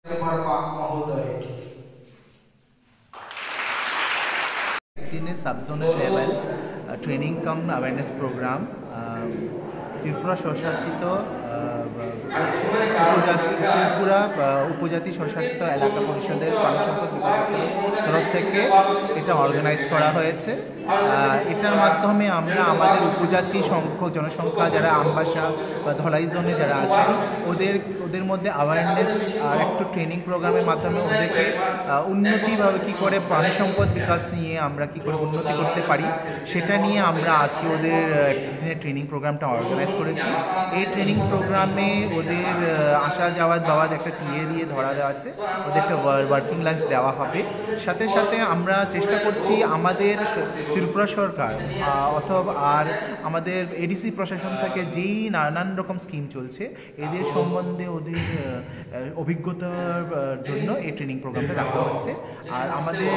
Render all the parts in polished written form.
वर्मा महोदय सब zonal level training कम awareness programme Tripura स्वशासित Tripura उपजाति स्वशासित एलाका परिषदेर प्राणी सम्पद विभागের तरफ থেকে এটা অর্গানাইজ করা হয়েছে। এটার মাধ্যমে আমরা আমাদের উপজাতি জনসংখ্যা যারা আমবাসা বা ধলাই জোনে যারা আছে ওদের মধ্যে অ্যাওয়ারনেস আর একটু ট্রেনিং প্রোগ্রামের মাধ্যমে ওদেরকে উন্নতিভাবে কী করে প্রাণী সম্পদ বিকাশ নিয়ে আমরা কী করে উন্নতি করতে পারি সেটা নিয়ে আমরা আজকে ওদের একদিনের ট্রেনিং প্রোগ্রামটা অর্গানাইজ করেছি। এই ট্রেনিং প্রোগ্রামে ওদের আসা যাওয়ার একটা টিএ দিয়ে ধরা দেওয়া আছে, ওদের একটা ওয়ার্কিং লাঞ্চ দেওয়া হবে। সাথে সাথে আমরা চেষ্টা করছি আমাদের ত্রিপুরা সরকার অথবা আর আমাদের এডিসি প্রশাসন থেকে যেই নানান রকম স্কিম চলছে এদের সম্বন্ধে ওদের অভিজ্ঞতার জন্য এই ট্রেনিং প্রোগ্রামটা রাখা হচ্ছে। আর আমাদের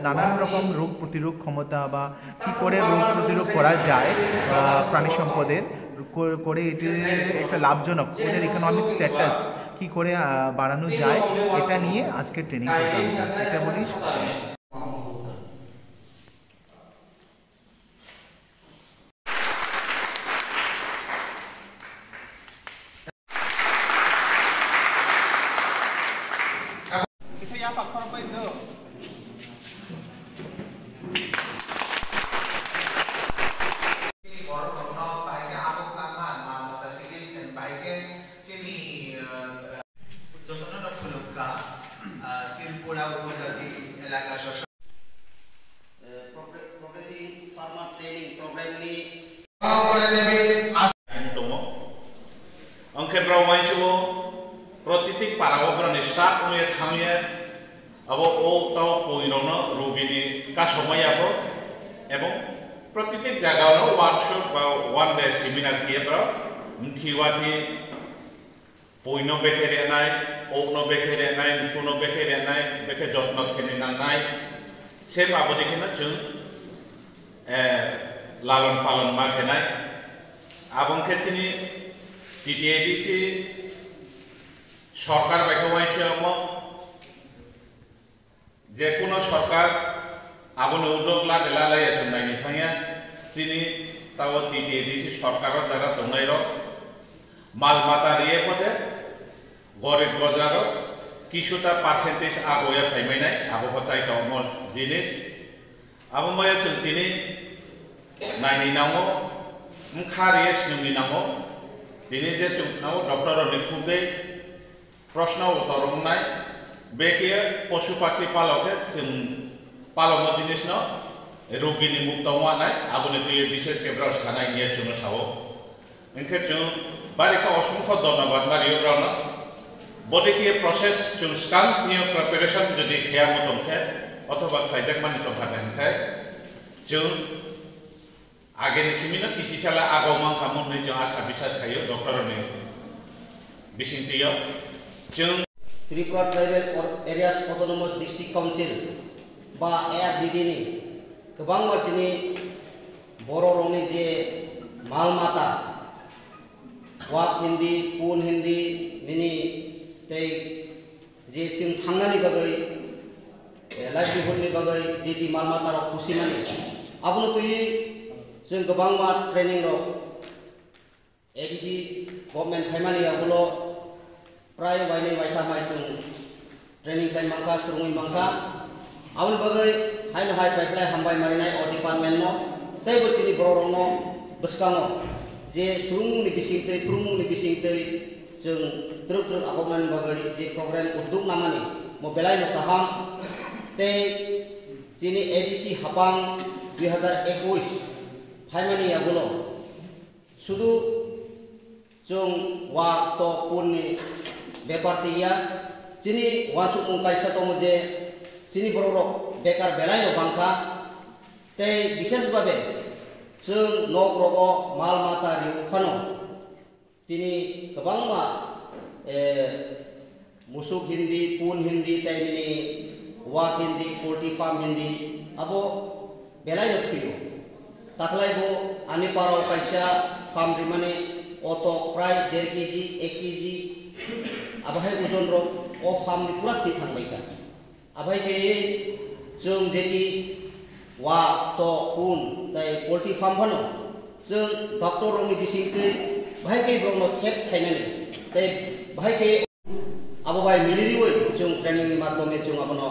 নানান রকম রোগ প্রতিরোধ ক্ষমতা বা কী করে রোগ প্রতিরোধ করা যায় প্রাণী সম্পদের করে এটি একটা লাভজনক ওদের ইকোনমিক স্ট্যাটাস কী করে বাড়ানো যায় এটা নিয়ে আজকের ট্রেনিং প্রোগ্রামটা এটা বলিস। त्रिपुरा उपजाति एलाका progressive farmer training program ni angke brawai chuo protitik parawo brane start me khamye abo o taw poirono rogini ka সময় abo এবং প্রতিটি জায়গায় ওয়ার্কশপ বা ওয়ান ডে সেমিনার কিয়ে ব্র মথিওয়াতি পইনো বেখেরে নাই ওনো বেখেরে নাই সুনো বেখেরে নাই বেখে যত্ন খেনে নাই সে বাবদে কিনা जों লালন পালন মা খেনাই আবং ক্ষেত্রে টিটিএডিসি সরকার বেখবাইছে যে কোনো সরকার আবনে উদ্যোগ লালাই আছেন নাইনি থাইয়া চিনি তাও টিটিএডিসি সরকারও যারা দনাইর মাল মাতা রিয়ে পদে গরিব গজারও কিছুটা পার্সেন্টেজ আগোয়া থাইমাইনাই আবহাওয়া চাইতে অমল জিনিস আবহাওয়া তিনি নাইনি নাও খারিয়ে সিনুমি নাও তিনি যে নাও ডক্টর লিখুদে প্রশ্ন উত্তর নাই বেকে পশু পাখি পালকে जों পালক জিনিস ন রোগীনি মুক্ত হওয়া নাই আবনে তুই বিশেষ কেবরাও সানাই নিয়ে জন্য সাও এনকে जों বারিকা অসংখ্য ধন্যবাদ মারিও ব্রাউনা বডিকে প্রসেস जों স্কান নিয়ে প্রিপারেশন যদি খেয়া মতন খে অথবা খাইজাক মানি তো থাকেন খায় जों আগের সিমিনা কিছু সালা আগমন কামন নেই जों আশা বিশ্বাস খাইও ডক্টর নে বিশিন্তিয় जों Tripura Tribal Areas Autonomous District Council বা ARDD-ni गोबां मानसिनि बर' रावनि जे मालमाता वाक हिन्दी पुन हिन्दी बिनि तै जे जों थांनानै बागै लाइभलिहुडनि बागै जे मालमाता राव खुसिमानि आबुनो तुइ जों गोबां मा ट्रेनिं राव एडिसि गभर्नमेन्ट फाइमानि आबुलो प्राय वाइनै वाइथामाय जों ट्रेनिं टाइम मांखा सुरुङै मांखा आबुन बागै हाइन हाय पाइपलाय हामबाय मारिनाय अ डिपार्टमेन्ट न तै बोसिनि बर' रावनो बसकाङो जे सुरुंनि बिसिंतै प्रुमुनि बिसिंतै जों ट्रुक ट्रुक आगमनानि बागै जे प्रग्राम उद्योग नामानि मो बेलाय न काहाम तै जिनि एडिसि हापां 2021 फाइमानि आबुलो सुदु जों वा तो पुननि बेपारतिया जिनि वासु उंकाइसा दङ जे जिनि बर' राव बेकार बेलाय न बांखा तै बिशेष भाबे जों न'ग्रगो माल माता रिउखानो दिनै गोबां मा मुसुक हिन्दी पुन हिन्दी ताइनि वाक हिन्दी पोल्ट्री फार्म हिन्दी आबो बेलाय न फैयो दाख्लैबो आनिपाराव काइसा फार्म रिमाने अतो प्राय 1.5 केजि 1 केजि आबहाय ओजन रक o farm ni pura ti thang baika abai ke जों जेकी वा तो उन ताई पोल्ट्री फार्म भनो जों डॉक्टर रोंनि बिसिंके भाई के ब्रह्म सेट थाइनानै ताई भाई के अब भाई मिलिरि वै जों ट्रेनिंग नि माध्यमे जों आपनो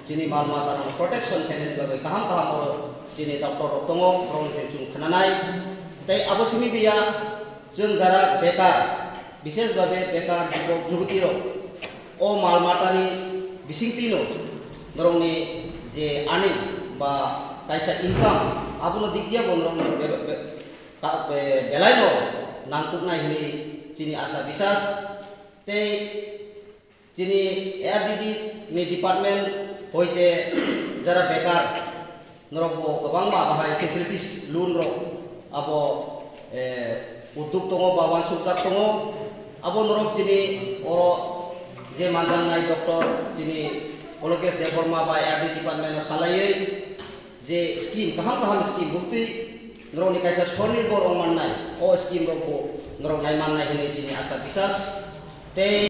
जिनि माल माता प्रोटेक्शन फाइनेंस बागै काहाम जिनि डॉक्टर रok दङ ब्रह्म के जों खोनानाय ताई आबसिमि बिया जों जारा बेकार विशेष भाबे बेकार युवक युवती रok ओ माल मातानि बिसिंतिनो नरंनि जे आनि बा कायसा इनकाम आपनो दिगिया बनरंनि बेलायनो नांकुकनाय हिनि जिनि आशा विश्वास ते जिनि एआरडीडी नि डिपार्टमेंट होइते जरा बेकार नरकबो गोबां माबाहाय फेसिलिटिस लोन रो आबो उद्योग दङ बा वानसुकजाक दङ आबो नरक जिनि अरो जे मानजानाय डक्टर जिनि Olokes Deforma by RD Department Salaye, जे scheme kaham scheme bukti nroni kaisa soni borong manai o scheme roko nrong nai manai hini jini asa bisas te